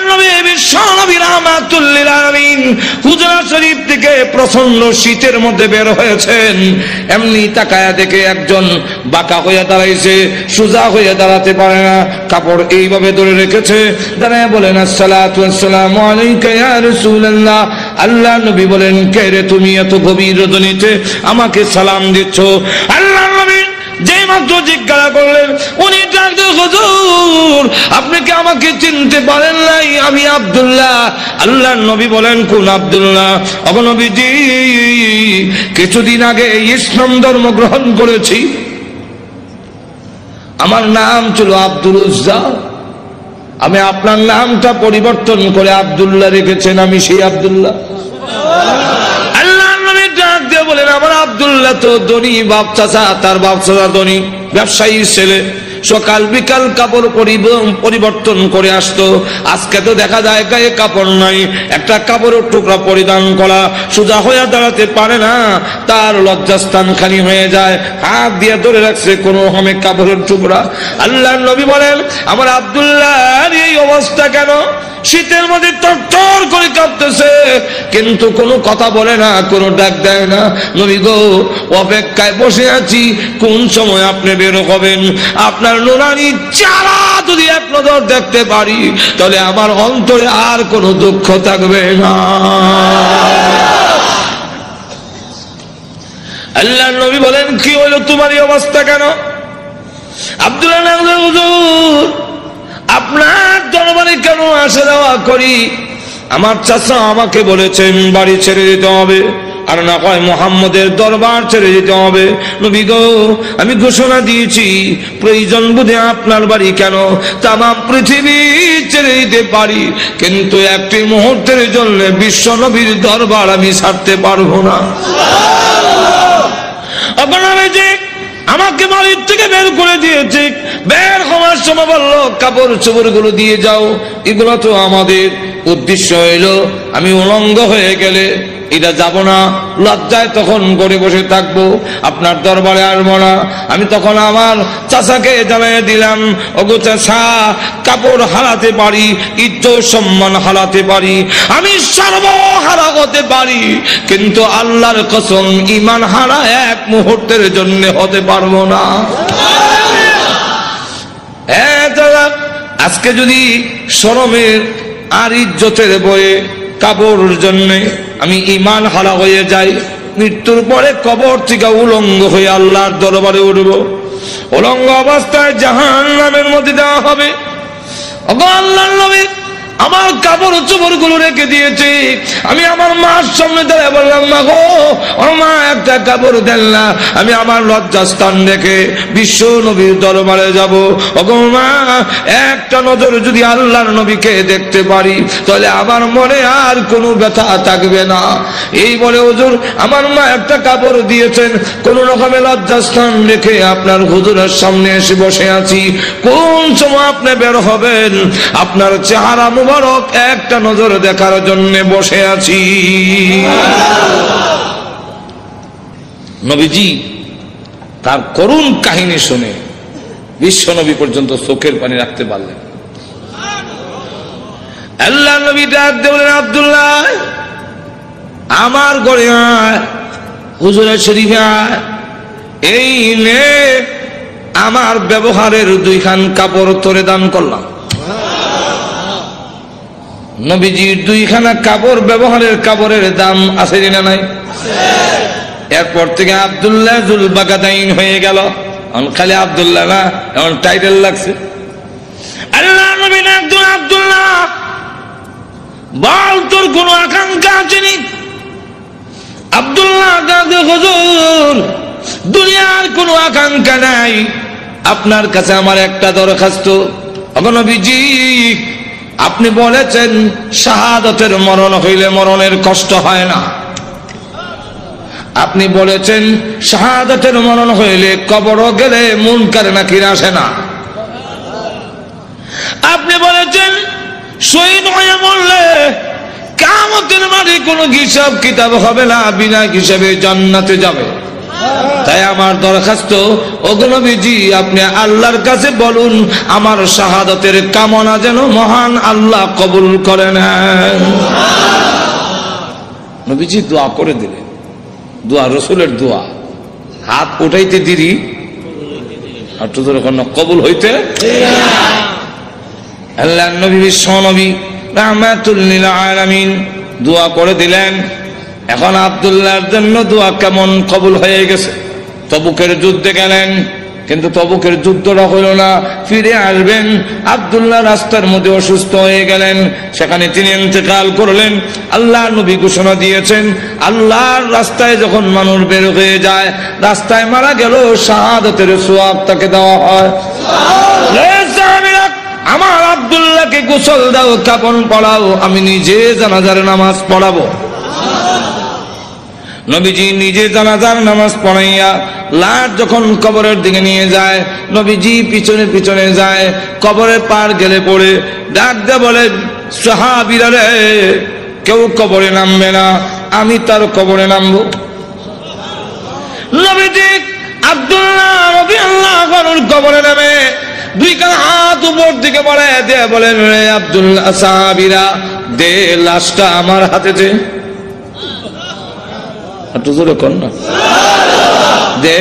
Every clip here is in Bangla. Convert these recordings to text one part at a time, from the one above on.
আল্লাহর নবী বিশ্ব নবী রাহমাতুল লিল আলামিন হুজরা শরীফ থেকে প্রচন্ড শীতের মধ্যে বের হয়েছেন। এমনি তাকায়া দেখে একজন বাঁকা হয়ে দাঁড়াইছে, সোজা হয়ে দাঁড়াতে পারে না, কাপড় এইভাবে ধরে রেখেছে। দাঁড়ায় বলেন আসসালাতু ওয়াসসালামু আলাইকা ইয়া রাসূলুল্লাহ। আল্লাহ নবী বলেন, কে রে তুমি এত গভীর রজনীতে আমাকে সালাম দিচ্ছ? আল্লাহ নবী যেই মাত্র জিজ্ঞাসা করলেন, উনি ডাকতে, হুজুর আপনি কি আমাকে চিনতে পারেন নাই? আমি আব্দুল্লাহ। আল্লাহর নবী বলেন, কোন আব্দুল্লাহ? ওগো নবীজি, কিছুদিন আগে ইসলাম ধর্ম গ্রহণ করেছি, আমার নাম ছিল আব্দুল উজ্জা, আমি আপনার নামটা পরিবর্তন করে আব্দুল্লাহ রেখেছেন, আমি সেই আব্দুল্লাহ। বলেন, আমার আব্দুল্লাহ তো ধনী বাপ চাচা, তার বাপ চাচা ধনী ব্যবসায়ী ছেলে, সকাল বিকাল কাপড় পরিবর্তন করে আসতো। আজকে তো দেখা যায় গায়ে কাপড় নাই, একটা কাপড়ের টুকরা পরিধান করা, সোজা হয়ে দাঁড়াতে পারে না, তার লজ্জাস্থান খালি হয়ে যায়, হাত দিয়ে ধরে রাখছে কোন রকমে কাপড়ের টুকরা। আল্লাহর নবী বলেন, আমার আব্দুল্লাহর এই অবস্থা কেন? শীতের মধ্যে তরতর করে কাঁপতেছে, কিন্তু কোনো কথা বলে না, কোনো ডাক দেয় না। নবী গো, অপেক্ষায় বসে আছি, কোন সময় আপনি বের হবেন। আপনার নুরানি চেহারা যদি এক নজর দেখতে পারি, তাহলে আমার অন্তরে আর কোনো দুঃখ থাকবে না। আল্লাহর নবী বলেন, কি হলো তোমার এই অবস্থা কেন? আব্দুল্লাহ, হুজুর আপনার দরবারে কেন আসা যাওয়া করি? আমার চাচা আমাকে বলেছেন বাড়ি ছেড়ে দিতে হবে, আর না হয় মুহাম্মদের দরবার ছেড়ে দিতে হবে। নবী গো, আমি ঘোষণা দিয়েছি, প্রয়োজন বুঝে আপনার বাড়ি কেন তাম পৃথিবী ছেড়ে দিতে পারি, কিন্তু একটি মুহূর্তের জন্য বিশ্ব নবীর দরবার আমি ছাড়তে পারবো না। আপনারা যে আমাকে বাড়ির থেকে বের করে দিয়েছে, বের হওয়ার সময় বললো কাপড় চোপড় গুলো দিয়ে যাও, এগুলো তো আমাদের। উদ্দেশ্য হইল আমি উলঙ্গ হয়ে গেলে এটা যাব না, লজ্জায় তখন করে বসে থাকবো, আপনার দরবারে আসবো না। আমি তখন আমার চাচাকে জানাই দিলাম, ওগো চাচা, কাপড় হারাতে পারি, ইজ্জত সম্মান হারাতে পারি, আমি সর্বহারা হতে পারি, কিন্তু আল্লাহর কসম ঈমান হারা এক মুহূর্তের জন্য হতে পারবো না। আজকে যদি শরমের আর ইজ্জতের বয়ে কাপড়ের জন্য আমি ঈমান হারা হয়ে যাই, মৃত্যুর পরে কবর থেকে উলঙ্গ হয়ে আল্লাহর দরবারে উঠব, উলঙ্গ অবস্থায় জাহান্নামের মধ্যে দেওয়া হবে। আল্লাহর নবী আমার কাপড় চোপড় গুলো রেখে দিয়েছে, আমি আমার মার সামনে দাঁড়িয়ে বললাম, মা গো, ও মা, একটা কাপড় দেন না, আমি আমার লজ্জাস্থান রেখে বিশ্ব নবীর দরবারে যাব। ওগো মা, একটা নজর যদি আল্লাহর নবীকে দেখতে পারি, তাহলে আমার মনে আর কোনো ব্যথা থাকবে না। এই বলে হুজুর আমার মা একটা কাপড় দিয়েছেন, কোন রকমে লজ্জাস্থান রেখে আপনার হুজুরের সামনে এসে বসে আছি। কোন সময় আপনি বের হবেন, আপনার চেহারা মুবারক একটা নজর দেখার জন্য বসে আছি। নবীজি তার করুণ কাহিনী শুনে বিশ্ব নবী পর্যন্ত চোখের পানি রাখতে পারলেন। আল্লাহ নবী ডাক দিয়ে বলেন, আব্দুল্লাহ আমার ঘরে আয়, হুজুরের শরীফে আয়, এই নে আমার ব্যবহারের দুইখান কাপড় তোরে দান করলাম। নবীজির দুইখানা কাপড়, ব্যবহারের কাপড়ের দাম আছে না নাই? এরপর থেকে আব্দুল্লাহ জুল বাগাদাইন হয়ে গেল। খালি আব্দুল্লাহ না, এমন টাইটেল লাগছে। আল্লাহ নবী একজন, আব্দুল্লাহ বল তোর কোন আকাঙ্ক্ষা আছে নি? আব্দুল্লাহ হুজুর দুনিয়ার কোন আকাঙ্ক্ষা নাই, আপনার কাছে আমার একটা দরখাস্ত। নবীজি আপনি বলেছেন শাহাদাতের মরণ হইলে মরণের কষ্ট হয় না, আপনি বলেছেন শাহাদাতের মরণ হইলে কবর গেলে মুনকার নাকির আসে না, আপনি বলেছেন শহীদ হয়ে মরলে কিয়ামতের মাঠে কোনো হিসাব কিতাব হবে না, বিনা হিসাবে জান্নাতে যাবে। তাই আমার দরখাস্ত, ওগো নবীজি আপনি আল্লাহর কাছে বলুন আমার শাহাদাতের কামনা যেন মহান আল্লাহ কবুল করে নেন। নবীজি দোয়া করে দিলেন, দোয়া রাসূলের দোয়া, হাত উঠাইতে দেরি আর তো কবুল হইতে। আল্লাহর নবী বিশ্ব নবী রাহমাতুল লিল আলামিন দোয়া করে দিলেন। এখন আব্দুল্লাহর জন্য দোয়া কেমন কবুল হয়ে গেছে। তবুকের যুদ্ধে গেলেন, কিন্তু তবুকের যুদ্ধটা হইল না, ফিরে আসবেন। আব্দুল্লাহ রাস্তার মধ্যে অসুস্থ হয়ে গেলেন, সেখানে তিনি ইন্তেকাল করলেন। আল্লাহ নবী ঘোষণা দিয়েছেন, আল্লাহর রাস্তায় যখন মানুষ বের হয়ে যায়, রাস্তায় মারা গেল শাহাদাতের সওয়াব তাকে দেওয়া হয়। আমার আব্দুল্লাহকে গোসল দাও, কাফন পরাও, আমি নিজে জানাজার নামাজ পড়াবো। নবীজি নিজে জানাজার নামাজ পড়াইয়া লাশ যখন কবরের দিকে নিয়ে যায়, নবীজি পিছনে পিছনে যায়। কবরের পার গেলে পড়ে ডাক দিয়ে বলে, সাহাবীরা রে, কেউ কবরে নামবে না, আমি তার কবরে নামবো। নবীজি আব্দুল্লাহ রাদিয়াল্লাহু আনহুর কবরে নামে দুই কান হাত উপর দিকে বাড়ায় দিয়ে বলেন, রে আব্দুল্লাহ, সাহাবীরা দে লাশটা আমার হাতে দে। দে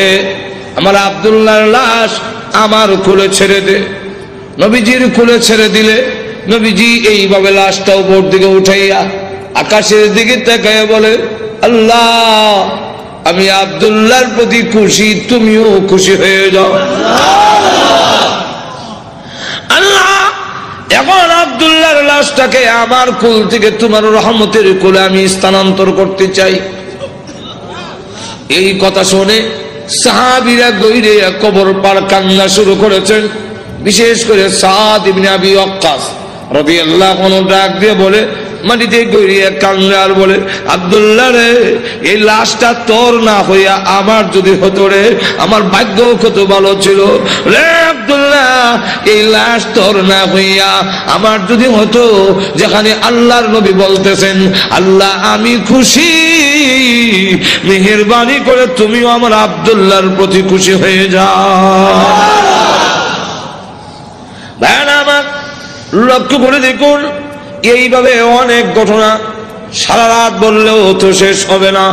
আমার আব্দুল্লাহর লাশ আমার কোলে ছেড়ে দে। নবীজির কোলে ছেড়ে দিলে নবীজি এইভাবে লাশটা উপর দিকে উঠাইয়া আকাশের দিকে তাকায় বলে, আল্লাহ আমি আব্দুল্লাহর প্রতি খুশি, তুমিও খুশি হয়ে যাও। আল্লাহ এখন আব্দুল্লাহর লাশটাকে আমার কোল থেকে তোমার রহমতের কোলে আমি স্থানান্তর করতে চাই। এই কথা শুনে সাহাবীরা গইরে কবর পার কান্না শুরু করেছেন। বিশেষ করে সাদ ইবনে আবি ওয়াক্কাস রাদিয়াল্লাহু আনহু ডাক দিয়ে বলে, মাটিতে গইরে কান্না আর বলে, আব্দুল্লাহ রে, এই লাশটা তোর না হইয়া আমার যদি হতো রে, আমার ভাগ্য কত ভালো ছিল রে আব্দুল্লাহ। এই লাশ তোর না হইয়া আমার যদি হতো, যেখানে আল্লাহর নবী বলতেছেন, আল্লাহ আমি খুশি, মেহেরবানি করে তুমিও আমার আব্দুল্লাহর প্রতি খুশি হয়ে যাও। আমার লক্ষ্য করে দেখুন, এইভাবে অনেক ঘটনা সারা রাত বললেও তো শেষ হবে না।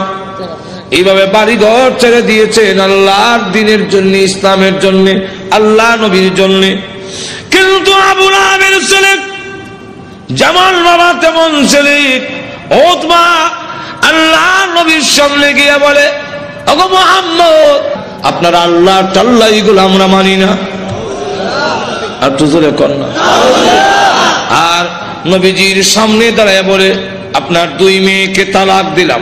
এইভাবে বাড়ি ঘর ছেড়ে দিয়েছেন আল্লাহর দ্বীনের জন্য, ইসলামের জন্য, আল্লাহ নবীর জন্য। কিন্তু আবু লাহাবের ছেলে যেমন বাবা তেমন ছেলে উতবা আল্লাহ নবীর সামনে গিয়ে বলে, ওগো মুহাম্মদ, আপনার আল্লাহ টাল্লাহ এগুলো আমরা মানি না। আর তো জোরে কর না। আর নবীজির সামনে দাঁড়ায় বলে, আপনার দুই মেয়েকে তালাক দিলাম।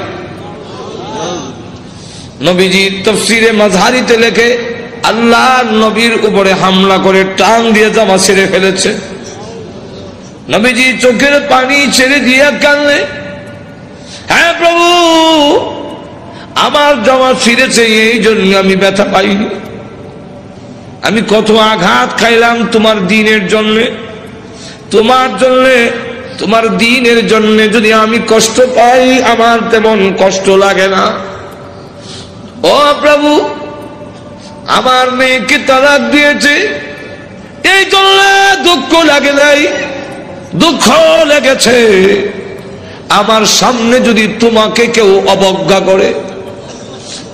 নবীজির তাফসীরে মাযহারিতে লেখে, আল্লাহ নবীর উপরে হামলা করে টান দিয়ে জামা ছেড়ে ফেলেছে। নবীজি চোখের পানি ছেড়ে দিয়ে কাঁদলে, হ্যাঁ প্রভু, আমার জামা ছিঁড়েছে, এই জন্য আমি ব্যথা পাইনি। আমি কত আঘাত খাইলাম তোমার দ্বীনের জন্য, তোমার জন্য, তোমার দ্বীনের জন্য যদি আমি কষ্ট পাই, আমার তেমন কষ্ট লাগে না। ও প্রভু, আমার মেয়েকে তালাক দিয়েছে, এই জন্য দুঃখ লাগে নাই, দুঃখ লেগেছে। আমার সামনে যদি তোমাকে কেউ অবজ্ঞা করে,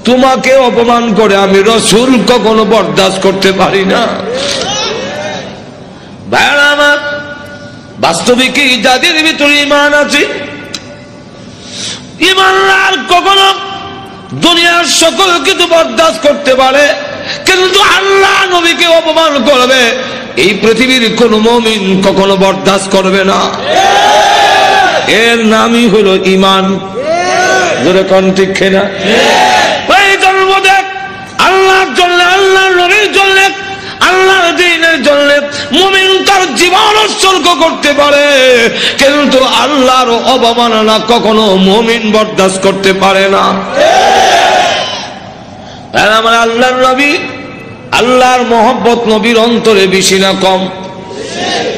তোমাকে অপমান করে, আমি রাসূল কখনো বরদাস্ত করতে পারি না। ভাইরা আমার, বাস্তবিকই যাদের ভিতরে ঈমান আছে, ঈমানদার কখনো দুনিয়ার সকল কিছু বরদাস্ত করতে পারে, কিন্তু আল্লাহ নবীকে অপমান করবে, এই পৃথিবীর কোন মুমিন কখনো বরদাস্ত করবে না। এর নামই হলো ঈমান। জোরে কোন ঠিক না? এই জন্ম দেখ, আল্লাহর জন্য, আল্লাহর নবীর জন্য, আল্লাহর দ্বীনের জন্য মুমিন তার জীবন উৎসর্গ করতে পারে, কিন্তু আল্লাহর অবমাননা কখনো মুমিন বরদাস্ত করতে পারে না। আমার আল্লাহর নবী, আল্লাহর মহব্বত নবীর অন্তরে বেশি না কম?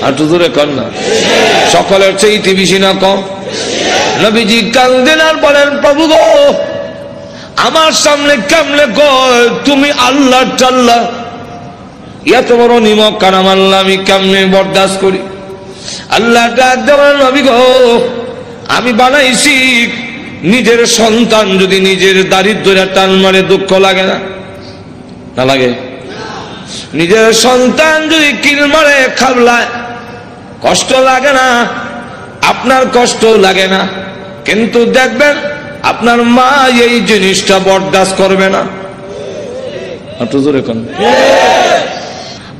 আর তো দূরে কর না, সকলের চাইতে বেশি না কম? নবীজি কান্দেন আর বলেন, প্রভু গো, আমার সামনে কেমনে কয় তুমি আল্লাহ টাল্লাহ, এত বড় নিমক কারাম আল্লাহ আমি কেমনে বরদাস্ত করি? আল্লাহ ডাক দেওয়ার নবী গো, আমি বানাইছি নিজের সন্তান যদি নিজের দারিদ্র্যের টান মারে দুঃখ লাগে না? না লাগে? নিজের সন্তান যদি কিল মারে খাবলায় কষ্ট লাগে না? আপনার কষ্ট লাগে না, কিন্তু দেখবেন আপনার মা এই জিনিসটা বরদাস্ত করবে না।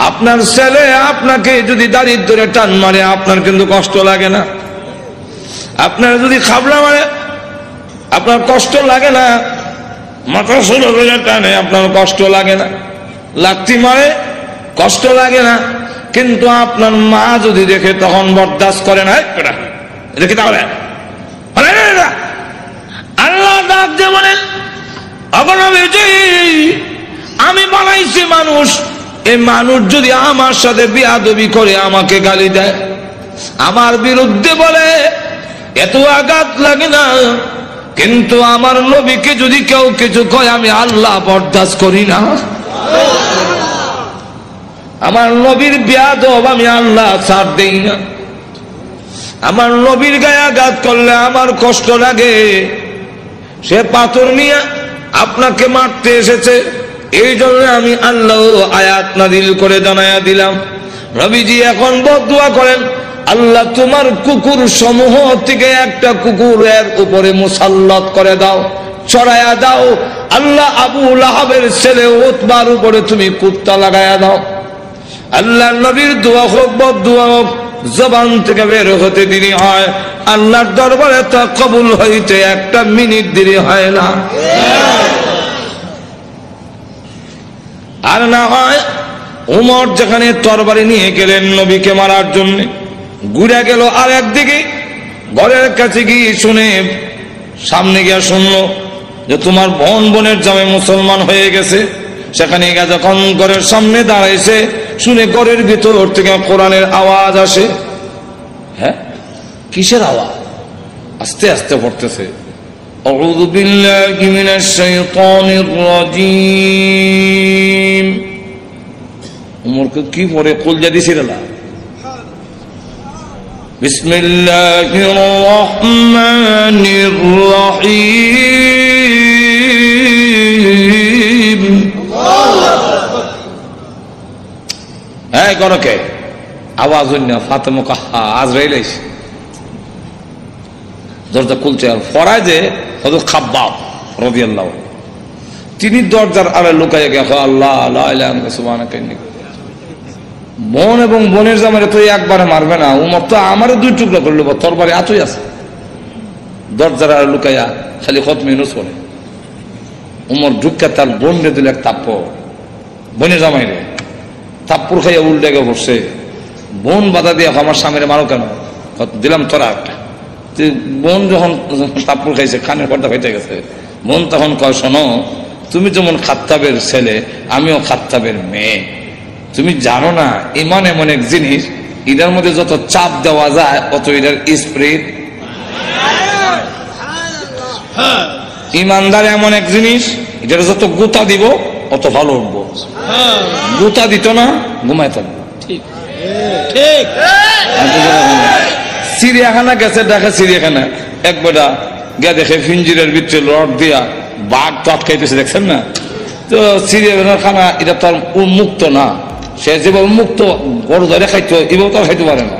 আপনার ছেলে আপনাকে যদি দারিদ্র্যের টান মারে আপনার কিন্তু কষ্ট লাগে না? আপনার যদি খাবলা মারে আপনার কষ্ট লাগে না? মাথা ষোলো টানে আপনার কষ্ট লাগে না? লাথি মারে কষ্ট লাগে না, কিন্তু আপনার মা যদি দেখে তখন বরদাস্ত করে না। দেখি তাহলে আল্লাহ ডাক দিয়ে বলেন, আমি বানাইছি মানুষ, এই মানুষ যদি আমার সাথে বেয়াদবি করে আমাকে গালি দেয়, আমার বিরুদ্ধে বলে, এত আঘাত লাগে না, কিন্তু আমার নবীকে যদি কেউ কিছু কয় আমি আল্লাহ বরদাস্ত করি না। আমার নবীর বেয়াদব আমি আল্লাহ ছাড় দেই না। আমার নবীর গায়ে আঘাত করলে আমার কষ্ট লাগে। সে পাথর নিয়ে আপনাকে মারতে এসেছে, এই জন্য আমি আল্লাহ আয়াত নাযিল করে জানায়া দিলাম। নবীজি এখন বদদুয়া করেন, আল্লাহ তোমার কুকুর সমূহ থেকে একটা কুকুরের উপরে মুসাল্লাত করে দাও, চড়ায়া দাও। আল্লাহ আবু লাহাবের ছেলে উতবার উপরে তুমি কুত্তা লাগায়া দাও। আল্লাহ নবীর দোয়া হোক বদদুয়া হোক, জবান থেকে বের হতে দেরি হয়, আল্লাহর দরবারে তা কবুল হইতে একটা মিনিট দেরি হয় না। আর না হয় উমর যেখানে তরবারি নিয়ে গেলেন নবীকে মারার জন্য, ঘুরে গেল আর একদিকে, ঘরের কাছে গিয়ে শুনে, সামনে গিয়ে শুনলো যে তোমার বোনের জামাই মুসলমান হয়ে গেছে। সেখানে গিয়ে যখন ঘরের সামনে দাঁড়াইছে, শুনে ঘরের ভিতর থেকে কোরআনের আওয়াজ আসে। হ্যাঁ, কিসের আওয়াজ? আস্তে আস্তে পড়তেছে, আউযু বিল্লাহি মিনাশ শাইতানির রাজীম। উমরকে কি পড়ে কলজা দিছিল না? বিসমিল্লাহির রহমানির রহিম। হ্যাঁ, গরকে আওয়াজ হইল না। ফাতেমা কাহা আজরাইল আইছে, দরজা খুলছে। আর ফরায় যে হযরত খাব্বাব রাদিয়াল্লাহু, তিনি দরজার আড়ে লুকাইয়া গেছে, আল্লাহ লা ইলাহা ইল্লাল্লাহ সুবহানাকা ইন্নী। বোন এবং বোনের জামাইরে তো একবারে মারবে না। উমর তো আমারে দুই টুকরা করলো, তরবারি আতই আছে। দরজার আড়ে লুকাইয়া খালি খতমে ইউনূস পড়ে। উমর ঢুকে তার বোন রে দিল এক থাপ্পড়, বোনের জামাইরে থাপ্পড় খাইয়া উল্টে গিয়ে বসছে। বোন বাধা দিয়ে, আমার স্বামীরে মারো কেন? দিলাম তোরা একটা। বোন যখন থাপ্পড় খাইছে, কানের পর্দা ফেটে গেছে। বোন তখন কয়, শোনো, তুমি যেমন খাত্তাবের ছেলে, আমিও খাত্তাবের মেয়ে। তুমি জানো না ইমান এমন এক জিনিস, এটার মধ্যে যত চাপ দেওয়া যায় অত এটার স্প্রিড। ইমানদার এমন এক জিনিস, এটার যত গুতা দিব অত ভালো উঠবো। গুতা দিত না, ঘুমায় থাকবো। চিড়িয়াখানা গেছে, দেখা চিড়িয়াখানা, এক বেটা গিয়ে দেখে ফিঞ্জিরের ভিতরে রড দিয়া বাঘ তো আটকাইতেছে, দেখছেন না? তো চিড়িয়াখানার খানা এটা তো আর উন্মুক্ত না, সে যেভাবে মুক্ত গরু ধরে খাইতো এভাবে তো খাইতে পারে না।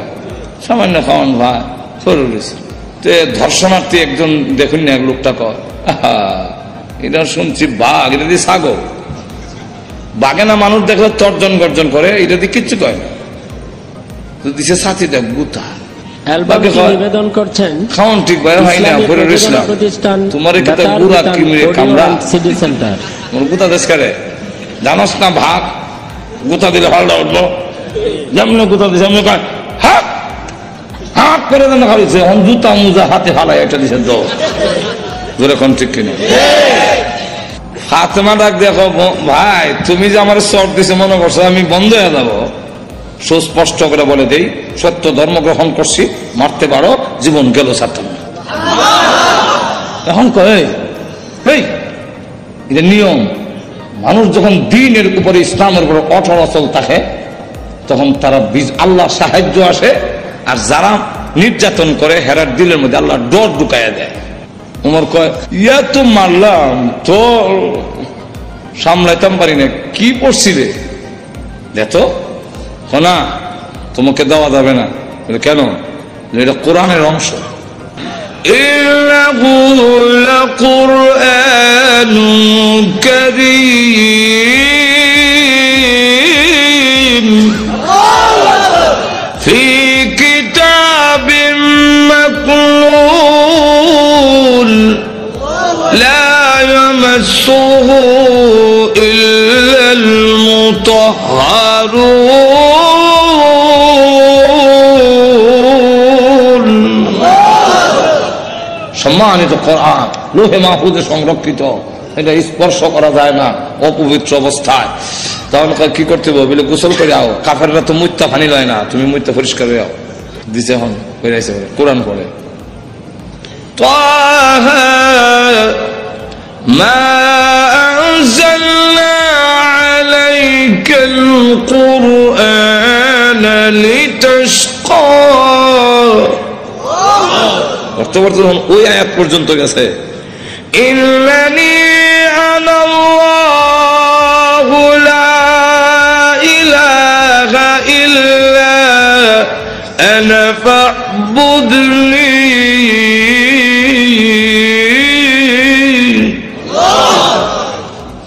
সামান্য খাওয়ান ভাই সরু রয়েছে। তো ধর্ষণার্থী একজন দেখুন না, এক লোকটা কয়, এটা শুনছি বাঘ, এটা দিয়ে ছাগল। বাঘে না মানুষ দেখলে তর্জন গর্জন করে, এটা দিয়ে কিচ্ছু কয় না। তো দিছে সাথী দেখ গুতা নিবেদন করছেন খাওয়ান ঠিক ভাই হয় না। তোমার একটা গুড়া কিমরে কামড়া সিটি সেন্টার মোর গুতা দেশ করে জানাস না? ভাগ গুতা দিলে হালটা উঠবো, যেমন গুতা দিছে এমনি কয় হাত হাত করে দেন খাইছে। এখন জুতা মুজা হাতে ফালাই একটা দিছে তো ধরে কোন ঠিক কিনা? ফাতেমা ডাক দেখো, ভাই তুমি যে আমার চট দিছে মনে করছো আমি বন্ধ হয়ে যাবো? সুস্পষ্ট করে বলে দেই, সত্য ধর্ম গ্রহণ করছি, মারতে পারো, জীবন গেল ছাড়তাম না। এখন কই এটা নিয়ম। মানুষ যখন দ্বীনের উপরে, ইসলামের উপরে অটল অচল থাকে, তখন তারা আল্লাহ সাহায্য আসে। আর যারা নির্যাতন করে হেরার দিলের মধ্যে আল্লাহ ডর ঢুকাইয়া দেয়। উমর কয়, ইয়া তো মারলাম তো সামলাইতাম পারি না, কি পড়ছিলে দেখো না, তোমাকে দেওয়া যাবে না। কেন? এটা কোরআনের অংশ। কুরআনুন কারীম ফি কিতাবিম মাকনুন লা ইয়ামাসসুহু ইল্লাল মুতাহহারুন। সম্মানিত কোরআন লোহে মাহফুজে সংরক্ষিত, এটা স্পর্শ করা যায় না অপবিত্র অবস্থায়। তাহলে কি করতে হবে? বলে গোসল করে আও, কাফেররা তো মুত্তা ফানি লয় না, তুমি মুত্তা পরিষ্কার হয়ে আও দিছে। হন কোরআন পড়ে, তাহা মা আনজালনা আলাইকাল কুরআনা লিতাশকা। বর্তমান ওই আয়াত পর্যন্ত গেছে, ইন্নানি আনাল্লাহু লা ইলাহা ইল্লা আনা ফা'বুদনি।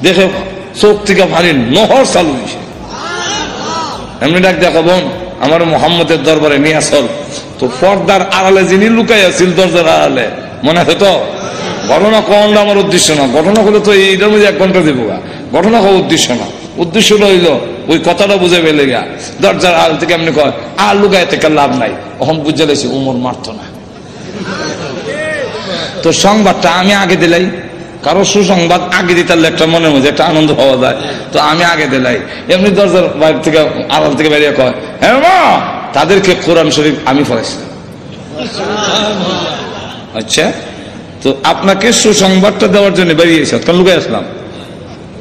দেখো চোখ থেকে পানি নহর চালু হয়েছে। এমনি ডাক দেখো বোন, আমার মোহাম্মদের দরবারে নিয়ে আসল। তো পর্দার আড়ালে যিনি লুকাই আছিল, দরজার আড়ালে, মনে আছে তো? ঘটনা কোনটা আমার উদ্দেশ্য না, ঘটনা হলে তো এইটার মধ্যে 1 ঘন্টা দেবো। ঘটনা হওয়া উদ্দেশ্য না, উদ্দেশ্য হইল ওই কথাটা বুঝে পেলে গা। দরজার আড়াল থেকে এমনি কয়, আর লুকাই থেকে লাভ নাই। ওখান বুঝে লেছি উমর মারতো না। তো সংবাদটা আমি আগে দিলাই, কারো সুসংবাদ আগে দিতে একটা মনের মধ্যে একটা আনন্দ পাওয়া যায়। তো আমি আগে দিলাই, এমনি দরজার বাইরে থেকে আড়াল থেকে বেরিয়ে কয়, হ্যাঁ মা, তাদেরকে কোরআন শরীফ আমি পড়াইছিলাম। আচ্ছা, তো আপনাকে সুসংবাদটা দেওয়ার জন্য বেরিয়েছে, তখন লুকাই আসলাম।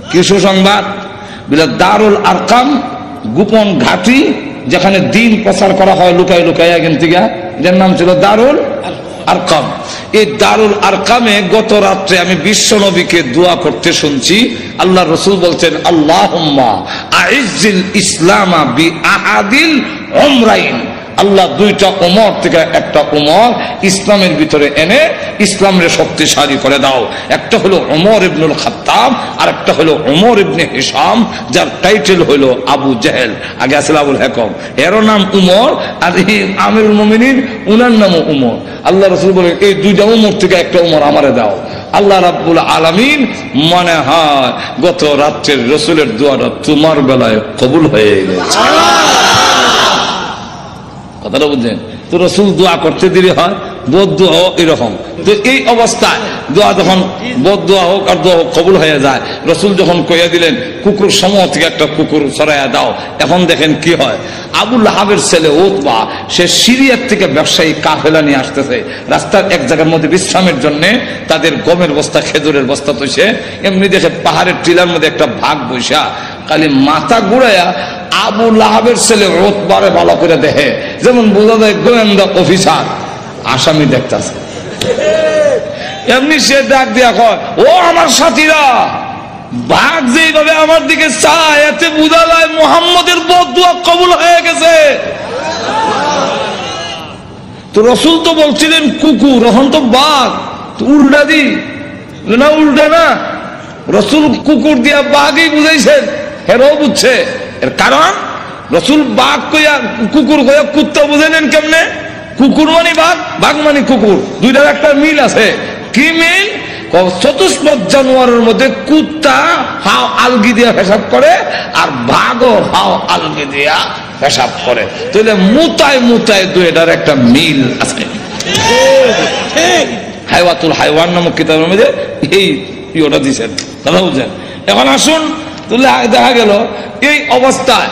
কি সুসংবাদ? বলে দারুল আরকাম, গোপন ঘাঁটি, যেখানে দিন প্রচার করা হয় লুকাই লুকাই এখান থেকে, এটার নাম ছিল দারুল আরকাম। এই দারুল আরকামে গত রাত্রে আমি বিশ্ব নবীকে দোয়া করতে শুনছি। আল্লাহ রসুল বলছেন, আল্লাহুম্মা আইজ্জিল ইসলামা বি আহাদিল উমরাইন। আল্লাহ 2টা উমর থেকে একটা উমর ইসলামের ভিতরে এনে ইসলামের শক্তিশালী করে দাও। একটা হলো উমর ইবনুল খাত্তাব, আর একটা হলো উমর ইবনে হিশাম, যার টাইটেল হলো আবু জেহেল। আগে আসলে আবুল হেকম, এরও নাম উমর, আর আমিরুল মুমিনিন উনার নামও উমর। আল্লাহ রসুল বলে, এই 2টা উমর থেকে একটা উমর আমারে দাও। আল্লাহ রাব্বুল আলামিন মনে হয় গত রাত্রের রসুলের দোয়াটা তোমার বেলায় কবুল হয়ে গেছে। কথাটা বুঝলেন তো? রসুল দোয়া করতে দেরি হয়, বদদোয়া এরকম। তো এই অবস্থায় দোয়া যখন বদদোয়া হোক আর দোয়া হোক কবুল হয়ে যায়, রসুল যখন কইয়া দিলেন কুকুর সমূহ থেকে একটা কুকুর সরাইয়া দাও, এখন দেখেন কি হয়। আবু লাহাবের ছেলে উতবা, সে সিরিয়ার থেকে ব্যবসায়ী কাফেলা নিয়ে আসতেছে। রাস্তার এক জায়গার মধ্যে বিশ্রামের জন্য তাদের গমের বস্তা, খেজুরের বস্তা তৈছে। এমনি দেখে পাহাড়ের টিলার মধ্যে একটা ভাগ বৈশা, খালি মাথা ঘুরাইয়া আবু লাহাবের ছেলে উতবারে ভালো করে দেখে, যেমন বোঝা যায় গোয়েন্দা অফিসার আসামি দেখতেছে। এমনি সে ডাক দিয়া কয়, ও আমার সাথীরা, বাঘ যেভাবে আমার দিকে চায়, এতে বোঝা যায় মুহাম্মদের বদদুয়া কবুল হয়ে গেছে। তো রসুল তো বলছিলেন কুকুর, এখন তো বাঘ, উল্টা দি না, উল্টা না, রসুল কুকুর দিয়া বাঘই বুঝাইছেন। হেরও বুঝছে, এর কারণ রসুল বাঘ কইয়া কুকুর কইয়া কুত্তা বুঝাইলেন কেমনে? কুকুর মানে বাঘ, বাঘ মানে কুকুর, 2টার একটা মিল আছে। কি মিল? চতুষ্পদ জানোয়ারের মধ্যে কুত্তা হাও আলগি দিয়া পেশাব করে, আর বাঘও হাও আলগি দিয়া পেশাব করে। তাহলে মুতায় মুতায় 2টার একটা মিল আছে। হাইওয়াতুল হাইওয়ান নামক কিতাবের মধ্যে এই ইয়েটা দিচ্ছেন, কথা বুঝছেন? এখন আসুন, তাহলে দেখা গেল এই অবস্থায়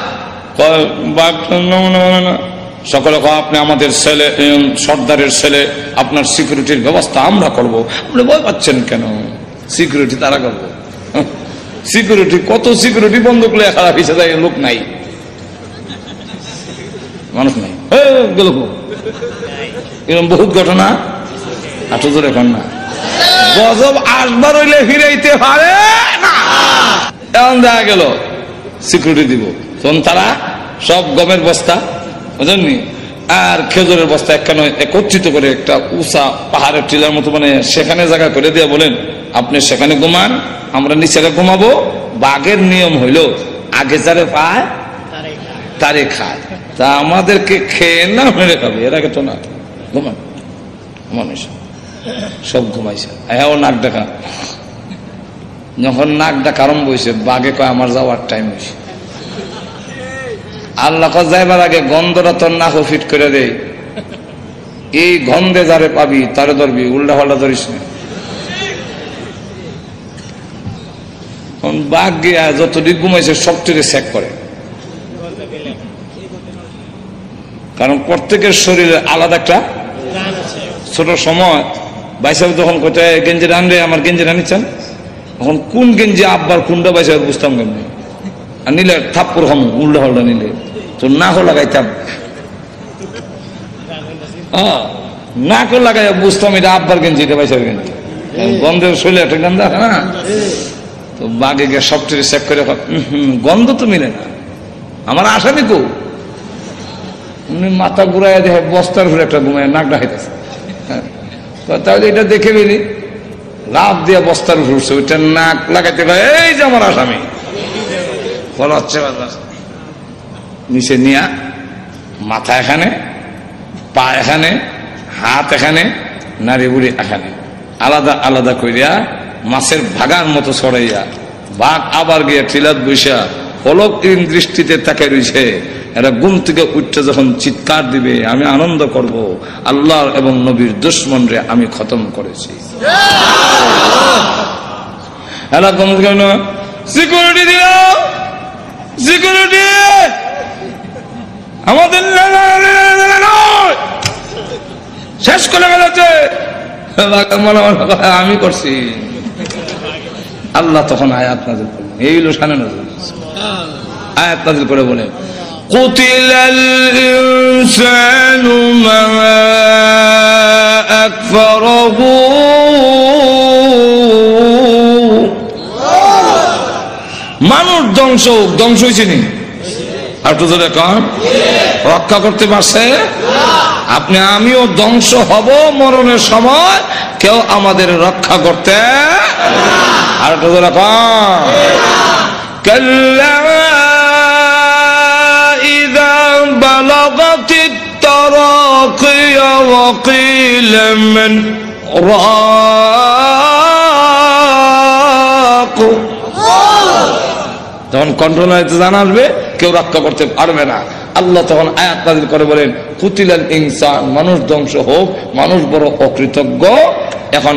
সকলে আপনি আমাদের ছেলে, সর্দারের ছেলে, আপনার সিকিউরিটির ব্যবস্থা আমরা করবো। আপনি ভয় পাচ্ছেন কেন? সিকিউরিটি তারা করবো। সিকিউরিটি, কত সিকিউরিটি বন্ধ করে খারাপ হিসেবে যায়, লোক নাই, মানুষ নাই, গেল এরকম বহুত ঘটনা। আটো জোরে এখন না, গজব আসবার হইলে ফিরাইতে পারে না। এমন দেখা গেল সিকিউরিটি দিব, তখন তারা সব গমের বস্তা বুঝলেননি আর খেজুরের বস্তা একখানে একত্রিত করে একটা উঁচা পাহাড়ের টিলার মতো মানে সেখানে জায়গা করে দিয়ে বলেন আপনি সেখানে ঘুমান, আমরা নিচে ঘুমাবো। বাঘের নিয়ম হইল আগে যারে পায় তারে খায়, তা আমাদেরকে খেয়ে না মেরে খাবে, এর আগে তো না। ঘুমান মানুষ সব ঘুমাইছে, হ্যাঁ ও নাক ডাকা। যখন নাক ডাকা আরম্ভ হয়েছে বাঘে কয় আমার যাওয়ার টাইম হয়েছে। আল্লাহ যাইবার আগে গন্ধটা তোর নাক ফিট করে দেয়, এই গন্ধে যারে পাবি তারে ধরবি, উল্টা পাল্টা ধরিস না। বাঘ গিয়া যতদিক ঘুমাইছে সবটিকে চেক করে, কারণ প্রত্যেকের শরীরে আলাদা একটা ছোট সময় বাইসাব যখন কোথায় গেঞ্জি রানবে আমার গেঞ্জি রানিচ্ছেন, তখন কোন গেঞ্জি আব্বার কোনটা বাইসাব বুঝতাম কেমন, আর নিলে থাপ্পর হাম উল্টা পাল্টা নিলে তো নাকও লাগাইতাম, নাকও লাগাই বুঝতাম এটা আব্বার গেঞ্জি, এটা বাইসাব গেঞ্জি, গন্ধের শরীরে একটা গন্ধ আছে না। তো বাঘে গিয়ে সবটিকে চেক করে গন্ধ তো মিলে না, আমার আসামি কো মাথা ঘুরাই দেখে বস্তার ঘুরে একটা ঘুমায় নাক ডাকাইতেছে, তাহলে এটা দেখে বেরি লাভ দিয়ে বস্তার ঘুরছে, ওইটা নাক লাগাইতে এই যে আমার আসামি বলা হচ্ছে। নিচে নিয়া মাথা এখানে, পা এখানে, হাত এখানে, নারী বুড়ি এখানে, আলাদা আলাদা করিয়া মাছের ভাগার মতো ছড়াইয়া বাঘ আবার গিয়ে টিলাত বৈশা পলক দৃষ্টিতে তাকে রয়েছে। এরা ঘুম থেকে উঠতে যখন চিৎকার দিবে আমি আনন্দ করব, আল্লাহ এবং নবীর দুশমন রে আমি খতম করেছি। সিকিউরিটি দিল, সিকিউরিটি আমাদের শেষ করে ফেলেছে, আমি করছি। আল্লাহ তখন আয়াত নাযিল করলেন, এই হলো শানে নজরুল, আয়াত নাযিল করে বলে কুতিলাল ইনসানু মা আকফারহু, মানুষ ধ্বংস হয়েছে নি, আর তো জোরে কন রক্ষা করতে পারছে? আপনি আমিও ধ্বংস হব মরণের সময়, কেউ আমাদের রক্ষা করতে, আর তো জোরে কন কাল্লা ইযা বালাগাতিত তারাকিয়া ওয়া কিলা মান রাক, তখন কন্ট্রোল হইতে জানা আসবে, কেউ রক্ষা করতে পারবে না। আল্লাহ তখন আয়াত নাযিল করে বলেন কুতিলাল ইনসান, মানুষ ধ্বংস হোক, মানুষ বড় অকৃতজ্ঞ। এখন